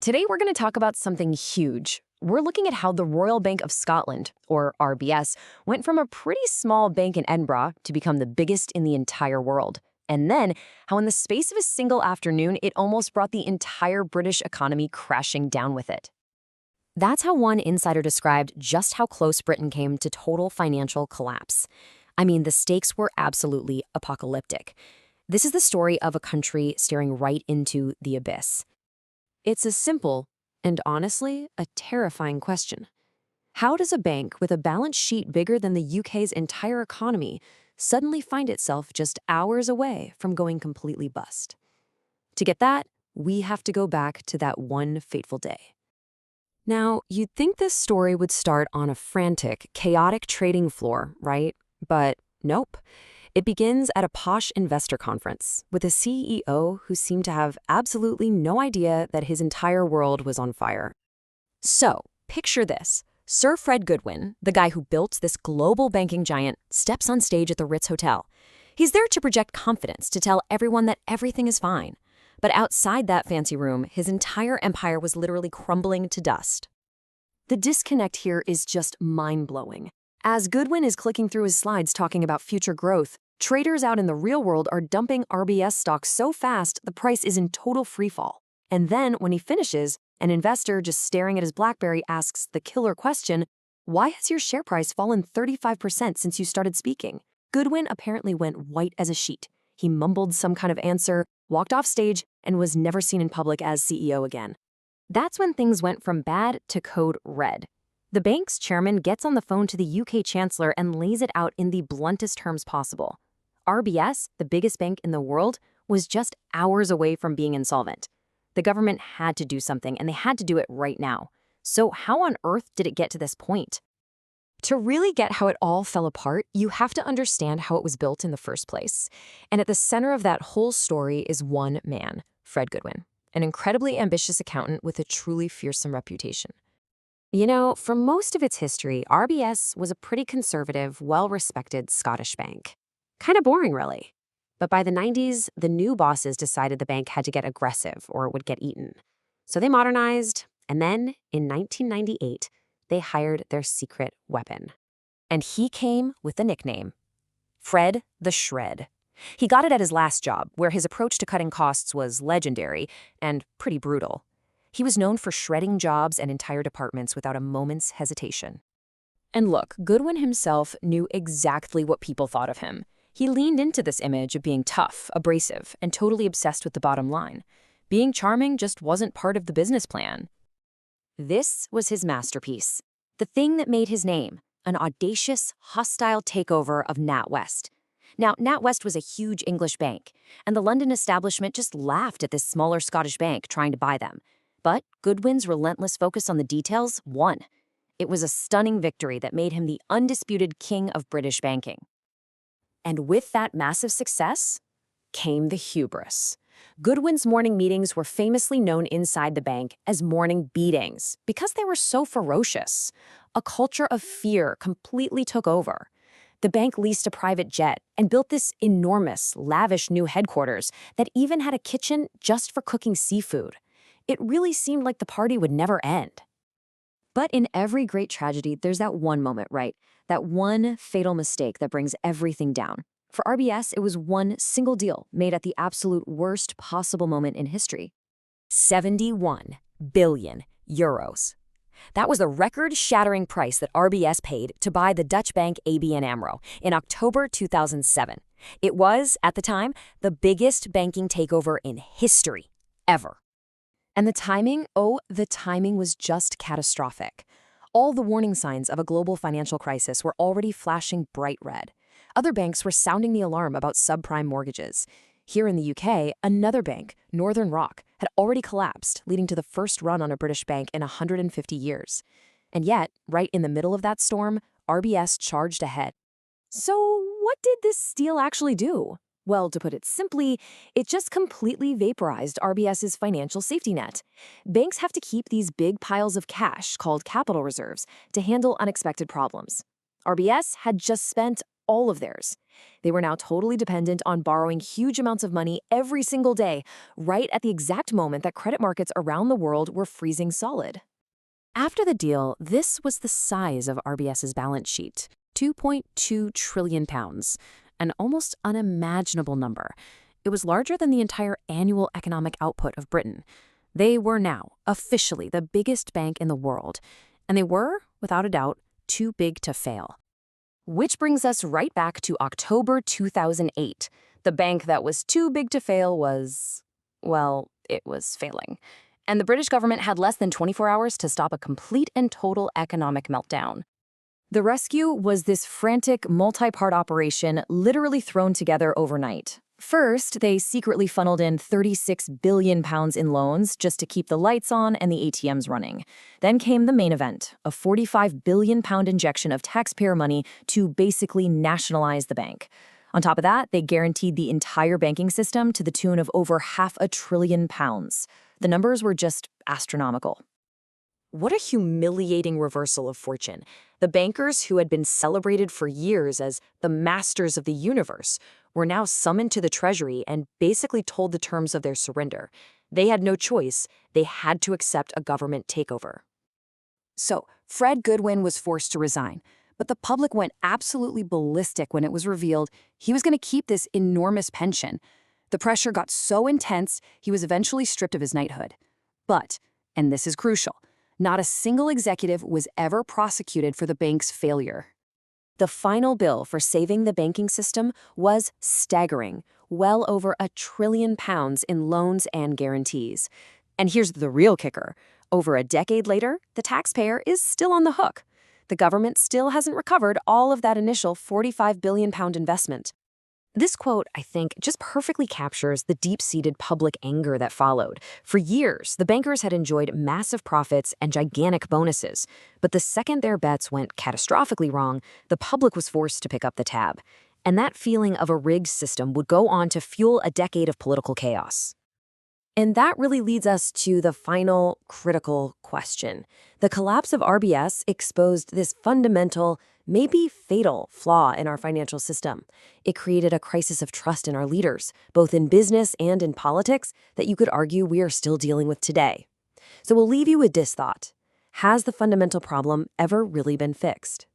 Today we're going to talk about something huge. We're looking at how the Royal Bank of Scotland, or RBS, went from a pretty small bank in Edinburgh to become the biggest in the entire world. And then how in the space of a single afternoon, it almost brought the entire British economy crashing down with it. That's how one insider described just how close Britain came to total financial collapse. I mean, the stakes were absolutely apocalyptic. This is the story of a country staring right into the abyss. It's a simple, and honestly, a terrifying question. How does a bank with a balance sheet bigger than the UK's entire economy suddenly find itself just hours away from going completely bust? To get that, we have to go back to that one fateful day. Now, you'd think this story would start on a frantic, chaotic trading floor, right? But nope. It begins at a posh investor conference with a CEO who seemed to have absolutely no idea that his entire world was on fire. So, picture this. Sir Fred Goodwin, the guy who built this global banking giant, steps on stage at the Ritz Hotel. He's there to project confidence, to tell everyone that everything is fine. But outside that fancy room, his entire empire was literally crumbling to dust. The disconnect here is just mind-blowing. As Goodwin is clicking through his slides talking about future growth, traders out in the real world are dumping RBS stocks so fast the price is in total freefall. And then, when he finishes, an investor just staring at his BlackBerry asks the killer question, "Why has your share price fallen 35% since you started speaking?" Goodwin apparently went white as a sheet. He mumbled some kind of answer, walked off stage, and was never seen in public as CEO again. That's when things went from bad to code red. The bank's chairman gets on the phone to the UK chancellor and lays it out in the bluntest terms possible. RBS, the biggest bank in the world, was just hours away from being insolvent. The government had to do something, and they had to do it right now. So how on earth did it get to this point? To really get how it all fell apart, you have to understand how it was built in the first place. And at the center of that whole story is one man, Fred Goodwin, an incredibly ambitious accountant with a truly fearsome reputation. You know, for most of its history, RBS was a pretty conservative, well-respected Scottish bank. Kind of boring, really. But by the 90s, the new bosses decided the bank had to get aggressive or it would get eaten. So they modernized, and then, in 1998, they hired their secret weapon. And he came with a nickname, Fred the Shred. He got it at his last job, where his approach to cutting costs was legendary and pretty brutal. He was known for shredding jobs and entire departments without a moment's hesitation. And look, Goodwin himself knew exactly what people thought of him. He leaned into this image of being tough, abrasive, and totally obsessed with the bottom line. Being charming just wasn't part of the business plan. This was his masterpiece, the thing that made his name, an audacious, hostile takeover of NatWest. Now, NatWest was a huge English bank, and the London establishment just laughed at this smaller Scottish bank trying to buy them. But Goodwin's relentless focus on the details won. It was a stunning victory that made him the undisputed king of British banking. And with that massive success came the hubris. Goodwin's morning meetings were famously known inside the bank as morning beatings because they were so ferocious. A culture of fear completely took over. The bank leased a private jet and built this enormous, lavish new headquarters that even had a kitchen just for cooking seafood. It really seemed like the party would never end. But in every great tragedy, there's that one moment, right? That one fatal mistake that brings everything down. For RBS, it was one single deal made at the absolute worst possible moment in history. 71 billion euros. That was the record-shattering price that RBS paid to buy the Dutch bank ABN AMRO in October 2007. It was, at the time, the biggest banking takeover in history, ever. And the timing was just catastrophic. All the warning signs of a global financial crisis were already flashing bright red. Other banks were sounding the alarm about subprime mortgages. Here in the UK, another bank, Northern Rock, had already collapsed, leading to the first run on a British bank in 150 years. And yet, right in the middle of that storm, RBS charged ahead. So what did this deal actually do? Well, to put it simply, it just completely vaporized RBS's financial safety net. Banks have to keep these big piles of cash, called capital reserves, to handle unexpected problems. RBS had just spent all of theirs. They were now totally dependent on borrowing huge amounts of money every single day, right at the exact moment that credit markets around the world were freezing solid. After the deal, this was the size of RBS's balance sheet: £2.2 trillion, an almost unimaginable number. It was larger than the entire annual economic output of Britain. They were now officially the biggest bank in the world, and they were, without a doubt, too big to fail. Which brings us right back to October 2008. The bank that was too big to fail was, well, it was failing. And the British government had less than 24 hours to stop a complete and total economic meltdown. The rescue was this frantic, multi-part operation literally thrown together overnight. First, they secretly funneled in £36 billion in loans just to keep the lights on and the ATMs running. Then came the main event, a £45 billion injection of taxpayer money to basically nationalize the bank. On top of that, they guaranteed the entire banking system to the tune of over £500 billion. The numbers were just astronomical. What a humiliating reversal of fortune. The bankers who had been celebrated for years as the masters of the universe were now summoned to the Treasury and basically told the terms of their surrender. They had no choice. They had to accept a government takeover. So, Fred Goodwin was forced to resign, but the public went absolutely ballistic when it was revealed he was going to keep this enormous pension. The pressure got so intense, he was eventually stripped of his knighthood. But, and this is crucial, not a single executive was ever prosecuted for the bank's failure. The final bill for saving the banking system was staggering, well over £1 trillion in loans and guarantees. And here's the real kicker. Over a decade later, the taxpayer is still on the hook. The government still hasn't recovered all of that initial £45 billion investment. This quote, I think, just perfectly captures the deep-seated public anger that followed. For years, the bankers had enjoyed massive profits and gigantic bonuses. But the second their bets went catastrophically wrong, the public was forced to pick up the tab. And that feeling of a rigged system would go on to fuel a decade of political chaos. And that really leads us to the final critical question. The collapse of RBS exposed this fundamental, maybe fatal flaw in our financial system. It created a crisis of trust in our leaders, both in business and in politics, that you could argue we are still dealing with today. So we'll leave you with this thought. Has the fundamental problem ever really been fixed?